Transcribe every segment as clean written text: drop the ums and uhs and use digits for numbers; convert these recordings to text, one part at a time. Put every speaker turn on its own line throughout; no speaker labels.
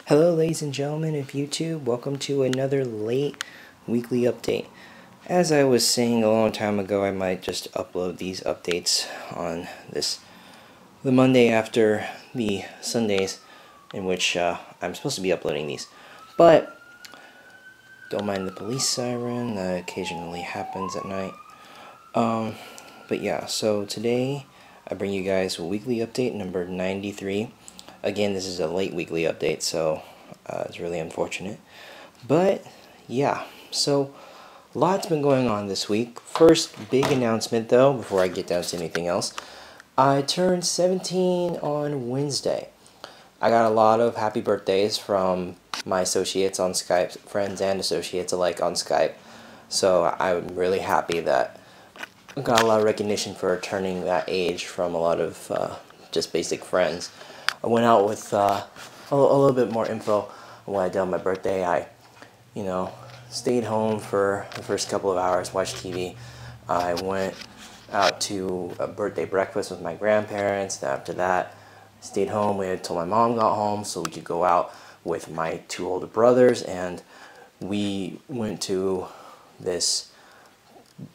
Hello ladies and gentlemen of YouTube, welcome to another late weekly update. As I was saying a long time ago, I might just upload these updates on the Monday after the Sundays in which I'm supposed to be uploading these. But don't mind the police siren, that occasionally happens at night. But yeah, so today I bring you guys a weekly update number 93. Again, this is a late weekly update, so it's really unfortunate. But yeah, so lots been going on this week. First big announcement though, before I get down to anything else, I turned 17 on Wednesday. I got a lot of happy birthdays from my associates on Skype, friends and associates alike on Skype. So I'm really happy that I got a lot of recognition for turning that age from a lot of just basic friends. I went out with a little bit more info on what I did on my birthday. I, stayed home for the first couple of hours, watched TV. I went out to a birthday breakfast with my grandparents. After that, stayed home, waited until my mom got home so we could go out with my two older brothers, and we went to this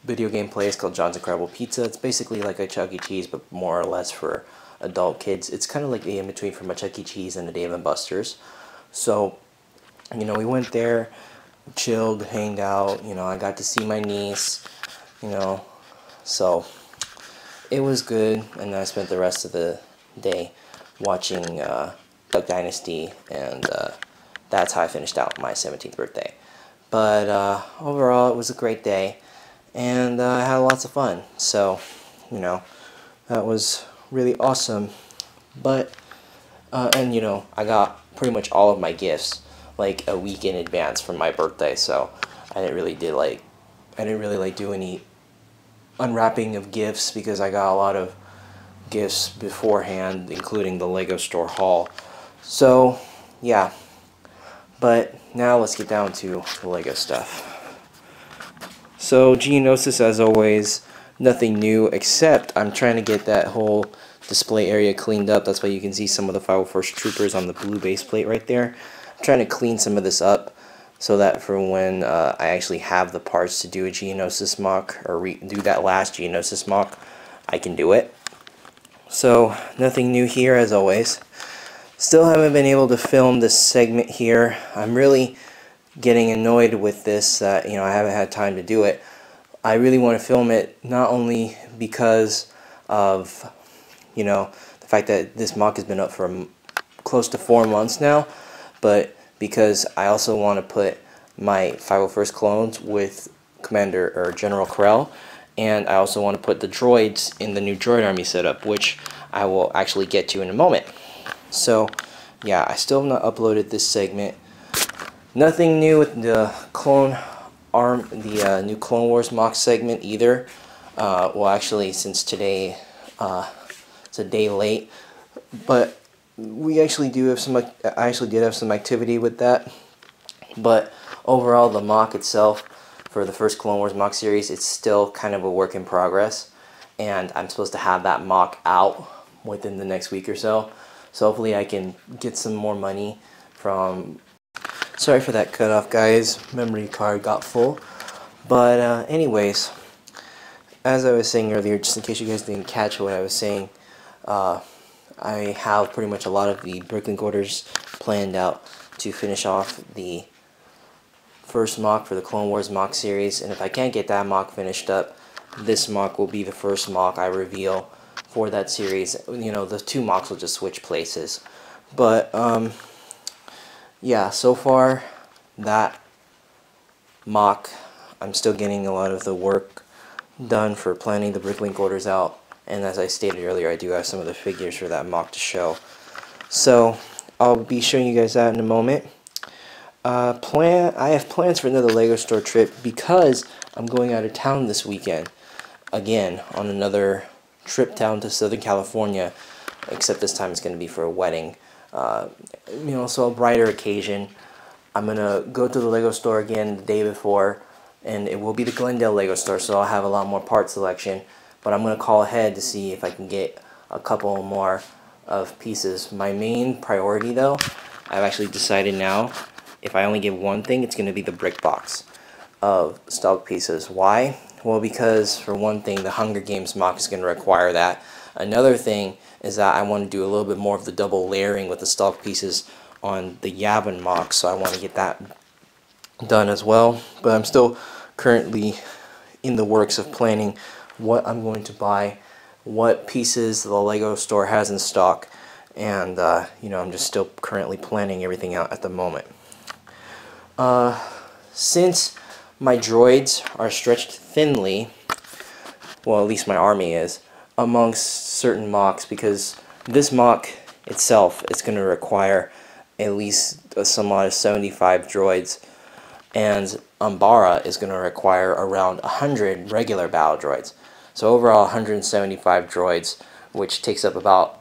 video game place called John's Incredible Pizza. It's basically like a Chuck E. Cheese, but more or less for adult kids. It's kind of like the in-between from a Chuck E. Cheese and a Dave & Buster's. So, we went there, chilled, hanged out, I got to see my niece, so it was good, and then I spent the rest of the day watching Duck Dynasty, and that's how I finished out my 17th birthday. But overall, it was a great day, and I had lots of fun, so, that was really awesome. But and I got pretty much all of my gifts like a week in advance from my birthday, so I didn't really do any unwrapping of gifts because I got a lot of gifts beforehand, including the Lego store haul. So yeah, but now let's get down to the Lego stuff. So Geonosis, as always, nothing new, except I'm trying to get that whole display area cleaned up. That's why you can see some of the 501st Troopers on the blue base plate right there. I'm trying to clean some of this up so that for when I actually have the parts to do a Geonosis mock, or do that last Geonosis mock, I can do it. So nothing new here as always. Still haven't been able to film this segment here. I'm really getting annoyed with this, I haven't had time to do it. I really want to film it, not only because of, the fact that this mock has been up for close to 4 months now, but because I also want to put my 501st clones with Commander or General Krell, and I also want to put the droids in the new droid army setup, which I will actually get to in a moment. So, yeah, I still have not uploaded this segment. Nothing new with the new Clone Wars mock segment either. Well, actually, since today it's a day late, but we actually do have I actually did have some activity with that. But overall, the mock itself for the first Clone Wars mock series, it's still kind of a work in progress, and I'm supposed to have that mock out within the next week or so. So hopefully I can get some more money from... Sorry for that cutoff, guys. Memory card got full. But anyways, as I was saying earlier, just in case you guys didn't catch what I was saying, I have pretty much a lot of the Bricklink orders planned out to finish off the first mock for the Clone Wars mock series, and if I can't get that mock finished up, this mock will be the first mock I reveal for that series. The two mocks will just switch places. But yeah, so far that mock, I'm still getting a lot of the work done for planning the Bricklink orders out, and as I stated earlier, I do have some of the figures for that mock to show. So I'll be showing you guys that in a moment. I have plans for another Lego store trip because I'm going out of town this weekend again on another trip down to Southern California, except this time it's going to be for a wedding. So a brighter occasion. I'm gonna go to the Lego store again the day before, and it will be the Glendale Lego store, so I'll have a lot more part selection. But I'm gonna call ahead to see if I can get a couple more of pieces. My main priority though I've actually decided now, if I only get one thing, it's going to be the brick box of stock pieces. Why? Well, because for one thing, the Hunger Games mock is going to require that. Another thing is that I want to do a little bit more of the double layering with the stock pieces on the Yavin mock, so I want to get that done as well. But I'm still currently in the works of planning what I'm going to buy, what pieces the Lego store has in stock, and you know, I'm just still currently planning everything out at the moment. Since my droids are stretched thinly, well, at least my army is, amongst certain mocks, because this mock itself is going to require at least a sum of 75 droids, and Umbara is going to require around 100 regular battle droids. So overall 175 droids, which takes up about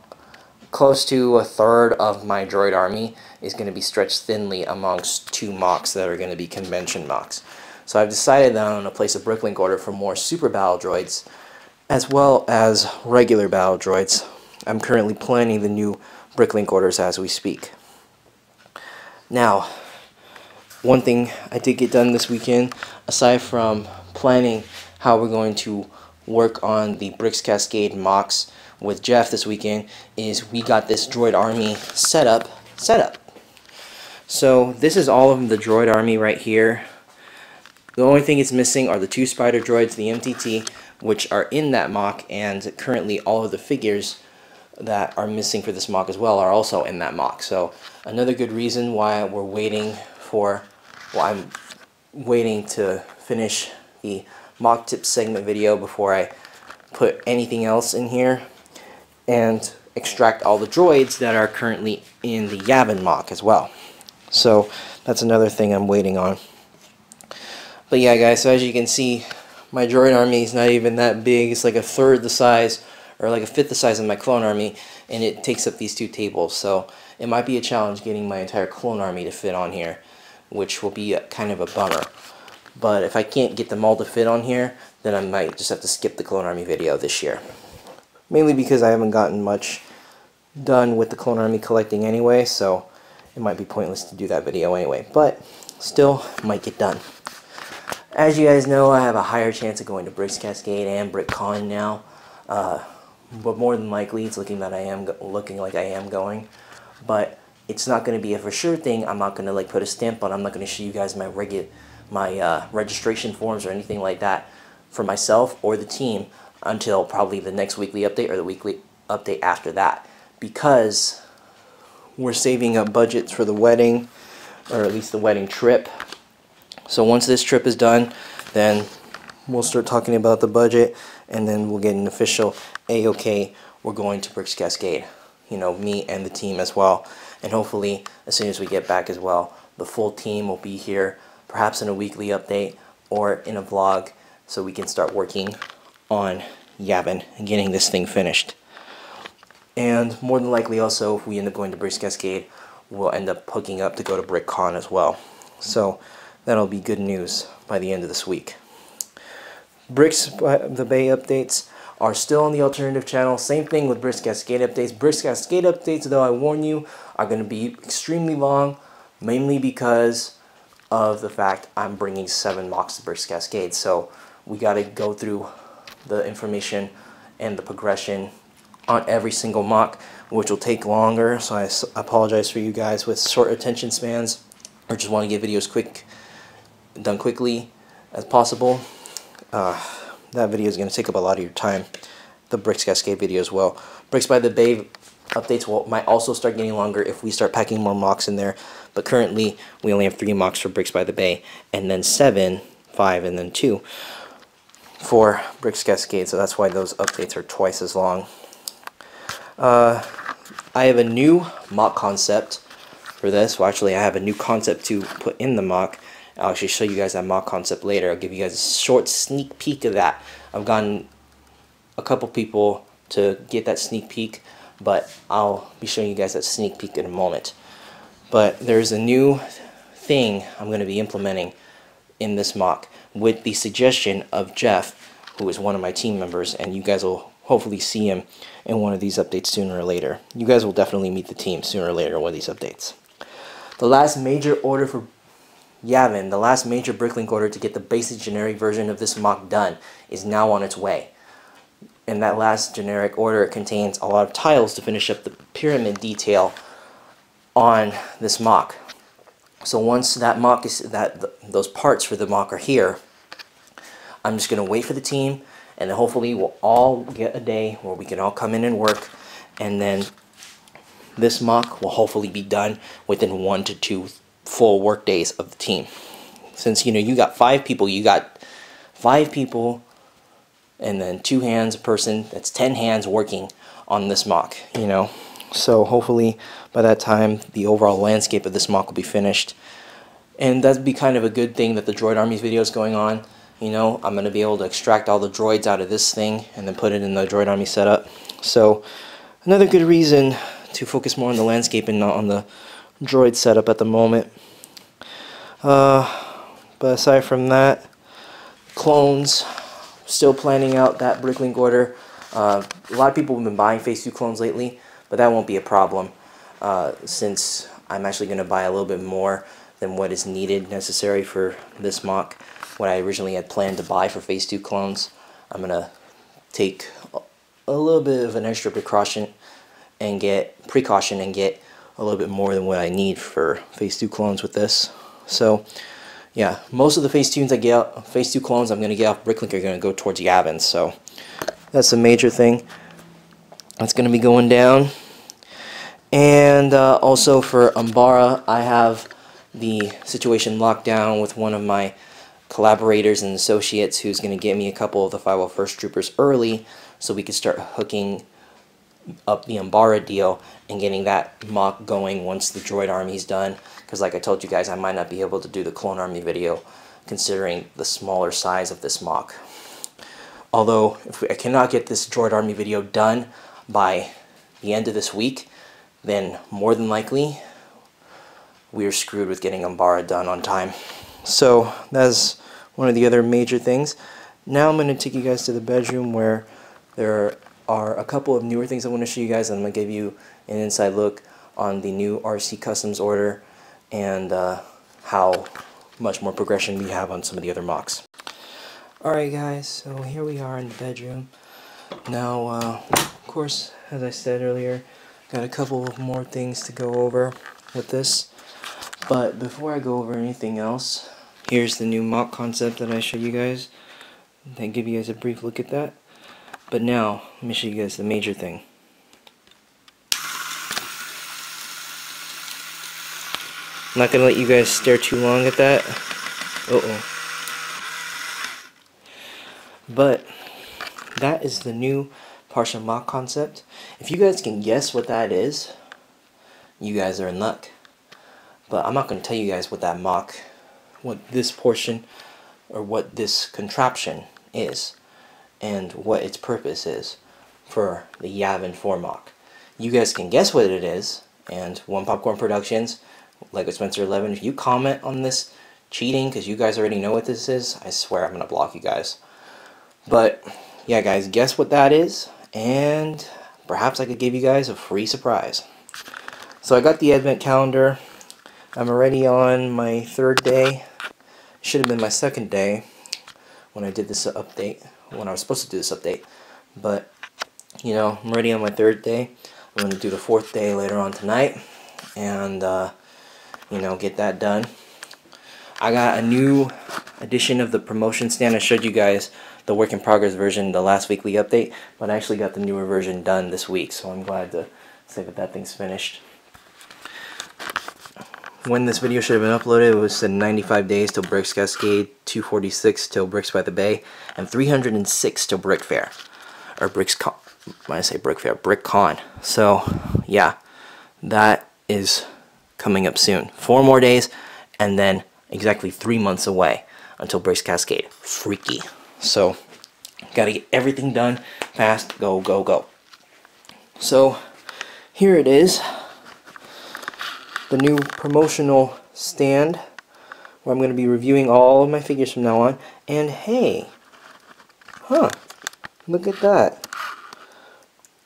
close to a third of my droid army, is going to be stretched thinly amongst two mocks that are going to be convention mocks. So I've decided that I'm going to place a Bricklink order for more super battle droids as well as regular battle droids. I'm currently planning the new Bricklink orders as we speak. Now, one thing I did get done this weekend, aside from planning how we're going to work on the Bricks Cascade mocks with Jeff this weekend, is we got this droid army set up. So this is all of the droid army right here. The only thing it's missing are the two spider droids, the MTT, which are in that mock, and currently all of the figures that are missing for this mock as well are also in that mock. So another good reason why we're waiting for, well, I'm waiting to finish the mock tip segment video before I put anything else in here and extract all the droids that are currently in the Yavin mock as well. So that's another thing I'm waiting on. But yeah, guys, so as you can see, my droid army is not even that big. It's like a third the size, or like a fifth the size of my clone army, and it takes up these two tables. So it might be a challenge getting my entire clone army to fit on here, which will be kind of a bummer. But if I can't get them all to fit on here, then I might just have to skip the clone army video this year. Mainly because I haven't gotten much done with the clone army collecting anyway, so it might be pointless to do that video anyway. But still, might get done. As you guys know, I have a higher chance of going to Bricks Cascade and BrickCon now. But more than likely, it's looking like I am going. But it's not going to be a for sure thing. I'm not going to like put a stamp on. I'm not going to show you guys my registration forms or anything like that for myself or the team until probably the next weekly update or the weekly update after that, because we're saving up budgets for the wedding, or at least the wedding trip. So once this trip is done, then we'll start talking about the budget, and then we'll get an official A-OK, we're going to Bricks Cascade. You know, me and the team as well. And hopefully, as soon as we get back as well, the full team will be here, perhaps in a weekly update or in a vlog, so we can start working on Yavin and getting this thing finished. And more than likely also, if we end up going to Bricks Cascade, we'll end up hooking up to go to BrickCon as well. So that'll be good news by the end of this week. Bricks by the Bay updates are still on the alternative channel. Same thing with Bricks Cascade updates. Bricks Cascade updates, though, I warn you, are going to be extremely long, mainly because of the fact I'm bringing 7 mocks to Bricks Cascade. So we got to go through the information and the progression on every single mock, which will take longer. So I apologize for you guys with short attention spans, or just want to get videos done quickly as possible. That video is going to take up a lot of your time. The Bricks Cascade video as well. Bricks by the Bay updates might also start getting longer if we start packing more mocks in there. But currently, we only have 3 mocks for Bricks by the Bay, and then 7, 5, and then 2 for Bricks Cascade. So that's why those updates are twice as long. I have a new mock concept for this. Well, actually, I have a new concept to put in the mock. I'll actually show you guys that mock concept later. I'll give you guys a short sneak peek of that. I've gotten a couple people to get that sneak peek, but I'll be showing you guys that sneak peek in a moment. But there's a new thing I'm going to be implementing in this mock with the suggestion of Jeff, who is one of my team members, and you guys will hopefully see him in one of these updates sooner or later. You guys will definitely meet the team sooner or later in one of these updates. The last major order for Yavin, the last major Bricklink order to get the basic generic version of this MOC done, is now on its way. And that last generic order contains a lot of tiles to finish up the pyramid detail on this MOC. So once that MOC is those parts for the MOC are here, I'm just gonna wait for the team, and then hopefully we'll all get a day where we can all come in and work, and then this MOC will hopefully be done within 1 to 2 full work days of the team. Since you got 5 people, and then 2 hands a person. That's 10 hands working on this MOC. So hopefully by that time the overall landscape of this MOC will be finished, and that'd be kind of a good thing that the Droid Armies video is going on. I'm going to be able to extract all the droids out of this thing and then put it in the Droid Army setup. So another good reason to focus more on the landscape and not on the droid setup at the moment. But aside from that, clones, still planning out that Bricklink order. A lot of people have been buying Phase 2 clones lately, but that won't be a problem since I'm actually going to buy a little bit more than what is necessary for this MOC. What I originally had planned to buy for Phase 2 clones, I'm going to take a little bit of an extra precaution and get a little bit more than what I need for Phase 2 clones with this. So yeah, most of the Phase 2 clones I'm going to get off Bricklink are going to go towards Yavin. So that's a major thing that's going to be going down. And also for Umbara, I have the situation locked down with one of my collaborators and associates who's going to get me a couple of the 501st Troopers early so we can start hooking up the Umbara deal and getting that MOC going once the Droid Army's done. Because like I told you guys, I might not be able to do the Clone Army video considering the smaller size of this MOC. Although, if I cannot get this Droid Army video done by the end of this week, then more than likely we're screwed with getting Umbara done on time. So that's one of the other major things. Now I'm going to take you guys to the bedroom where there are a couple of newer things I want to show you guys. I'm going to give you an inside look on the new RC Customs order and how much more progression we have on some of the other MOCs. Alright guys, so here we are in the bedroom. Now, of course, as I said earlier, got a couple of more things to go over with this. But before I go over anything else, here's the new MOC concept that I showed you guys. I give you guys a brief look at that. But now, let me show you guys the major thing. I'm not going to let you guys stare too long at that. But that is the new partial MOC concept. If you guys can guess what that is, you guys are in luck. But I'm not going to tell you guys what that MOC, what this portion, or what this contraption is, and what its purpose is for the Yavin 4 MOC. You guys can guess what it is, and One Popcorn Productions, Lego Spencer 11, if you comment on this cheating, because you guys already know what this is, I swear I'm going to block you guys. But, yeah guys, guess what that is, and perhaps I could give you guys a free surprise. So I got the advent calendar. I'm already on my 3rd day. Should have been my 2nd day when I did this update, when I was supposed to do this update. But, I'm already on my 3rd day. I'm going to do the 4th day later on tonight. And, get that done. I got a new edition of the promotion stand. I showed you guys the work in progress version the last weekly update. But I actually got the newer version done this week. So I'm glad to say that thing's finished. When this video should have been uploaded, it was 95 days till Bricks Cascade, 246 till Bricks by the Bay, and 306 till Brick Fair. Or BricsCon. When I say Brick Fair, BrickCon. So, yeah, that is coming up soon. 4 more days, and then exactly 3 months away until Bricks Cascade. Freaky. So, gotta get everything done fast. Go, go, go. So, here it is. The new promotional stand where I'm going to be reviewing all of my figures from now on. And hey, look at that.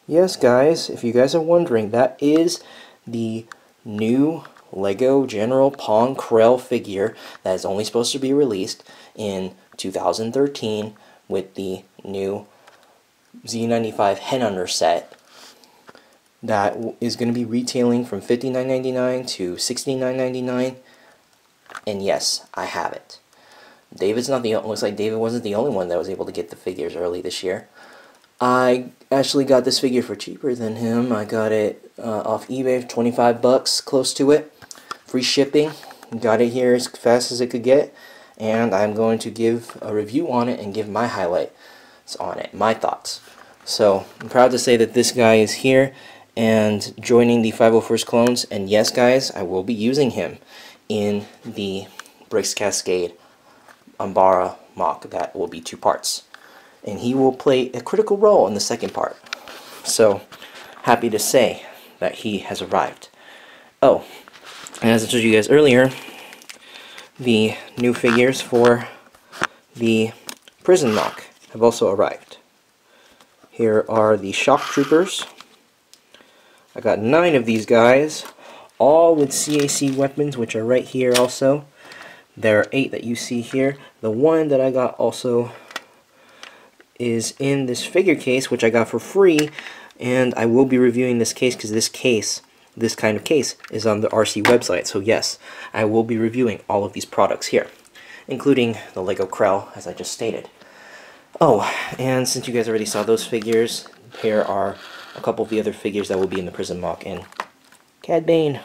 Yes guys, if you guys are wondering, that is the new Lego General Pong Krell figure that is only supposed to be released in 2013 with the new Z95 Headhunter set that is going to be retailing from $59.99 to $69.99. And yes, I have it. David's not the looks like David wasn't the only one that was able to get the figures early this year. I actually got this figure for cheaper than him. I got it off eBay for 25 bucks, close to it. Free shipping. Got it here as fast as it could get. And I'm going to give a review on it and give my highlights on it, my thoughts. So I'm proud to say that this guy is here and joining the 501st Clones. And yes, guys, I will be using him in the Bricks Cascade Umbara MOC. That will be 2 parts. And he will play a critical role in the second part. So, happy to say that he has arrived. Oh, and as I told you guys earlier, the new figures for the Prison MOC have also arrived. Here are the Shock Troopers. I got 9 of these guys, all with CAC weapons, which are right here also. There are 8 that you see here. The one that I got also is in this figure case, which I got for free, and I will be reviewing this case because this kind of case is on the RC website. So yes, I will be reviewing all of these products here, including the Lego Krell, as I just stated. Oh, and since you guys already saw those figures, here are a couple of the other figures that will be in the Prison MOC. And Cad Bane.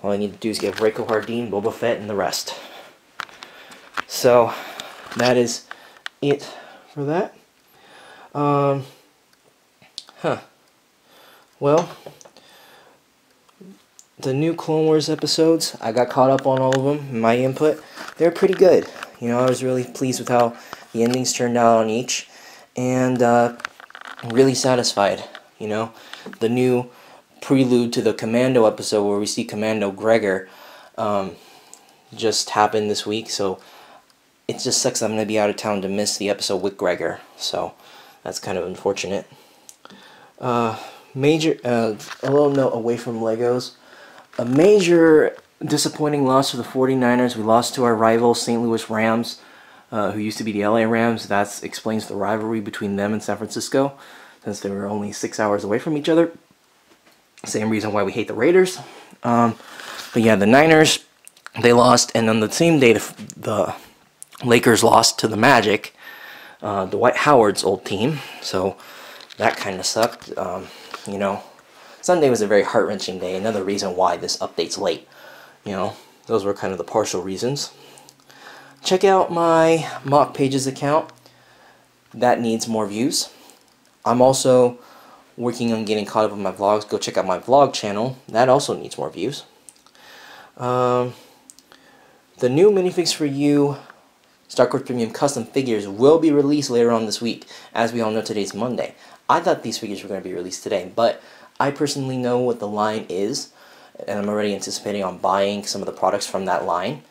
All I need to do is get Reiko Hardin, Boba Fett, and the rest. So, that is it for that. Well, the new Clone Wars episodes, I got caught up on all of them. My input, they're pretty good. You know, I was really pleased with how the endings turned out on each, and really satisfied. You know, the new prelude to the Commando episode where we see Commando Gregor just happened this week, so it just sucks I'm going to be out of town to miss the episode with Gregor, so that's kind of unfortunate. A little note away from Legos. A major disappointing loss for the 49ers. We lost to our rival St. Louis Rams, who used to be the LA Rams. That explains the rivalry between them and San Francisco, since they were only 6 hours away from each other. Same reason why we hate the Raiders. But yeah, the Niners, they lost, and on the same day the Lakers lost to the Magic, Dwight Howard's old team, so that kind of sucked. You know, Sunday was a very heart-wrenching day, another reason why this update's late. You know, those were kind of the partial reasons. Check out my MOC Pages account. That needs more views. I'm also working on getting caught up on my vlogs. Go check out my vlog channel. That also needs more views. The new Minifigs for You Star Wars Premium Custom figures will be released later on this week. As we all know, today's Monday. I thought these figures were going to be released today, but I personally know what the line is, and I'm already anticipating on buying some of the products from that line.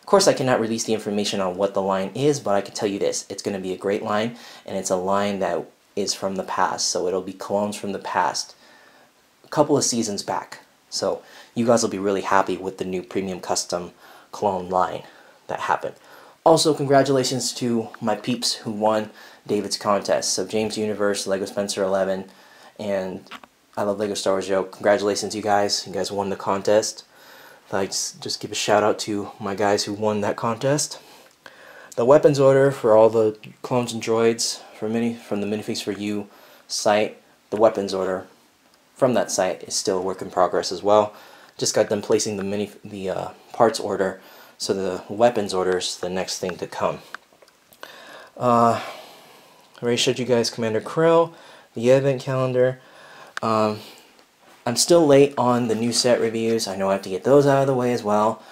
Of course, I cannot release the information on what the line is, but I can tell you this. It's going to be a great line, and it's a line that is from the past, so it'll be clones from the past, a couple of seasons back. So you guys will be really happy with the new Premium Custom clone line that happened. Also, congratulations to my peeps who won David's contest. So James Universe, Lego Spencer 11, and I Love Lego Star Wars Joe. Congratulations, you guys. You guys won the contest. I'd like to just give a shout out to my guys who won that contest. The weapons order for all the clones and droids from the Minifigs for You site, the weapons order from that site is still a work in progress as well. Just got done placing the parts order, so the weapons order is the next thing to come. I already showed you guys Commander Krell, the advent calendar. I'm still late on the new set reviews. I know I have to get those out of the way as well.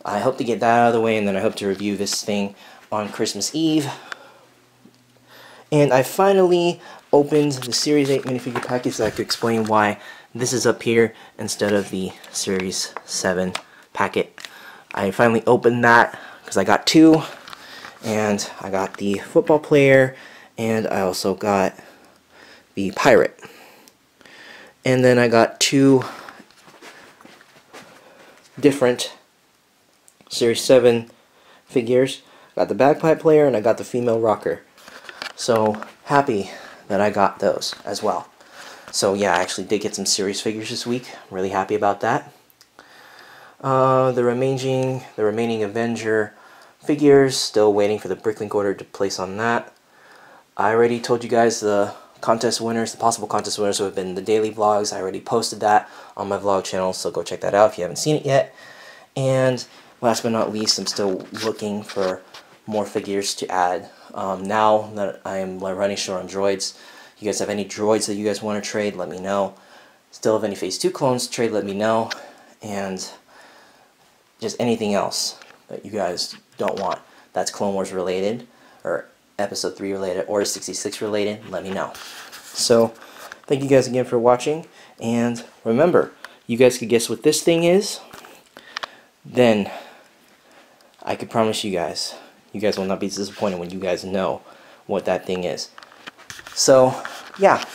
I hope to get that out of the way, and then I hope to review this thing on Christmas Eve. And I finally opened the Series 8 minifigure package, so I could explain why this is up here instead of the Series 7 packet. I finally opened that because I got 2, and I got the football player, and I also got the pirate. And then I got 2 different Series 7 figures. Got the bagpipe player and I got the female rocker. So happy that I got those as well. So yeah, I actually did get some series figures this week. Really happy about that. The remaining Avenger figures, still waiting for the Bricklink order to place on that. I already told you guys the contest winners, the possible contest winners who have been the daily vlogs. I already posted that on my vlog channel, so go check that out if you haven't seen it yet. And last but not least, I'm still looking for more figures to add. Now that I am running short on droids, you guys have any droids that you guys want to trade, let me know. Still have any Phase 2 clones to trade, let me know. And just anything else that you guys don't want that's Clone Wars related, or Episode 3 related, or 66 related, let me know. So, thank you guys again for watching, and remember, you guys could guess what this thing is, then I could promise you guys will not be disappointed when you guys know what that thing is. So, yeah,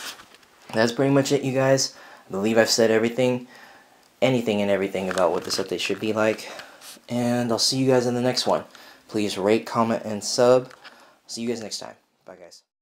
that's pretty much it, you guys. I believe I've said everything, anything and everything about what this update should be like, and I'll see you guys in the next one. Please rate, comment, and sub. See you guys next time. Bye, guys.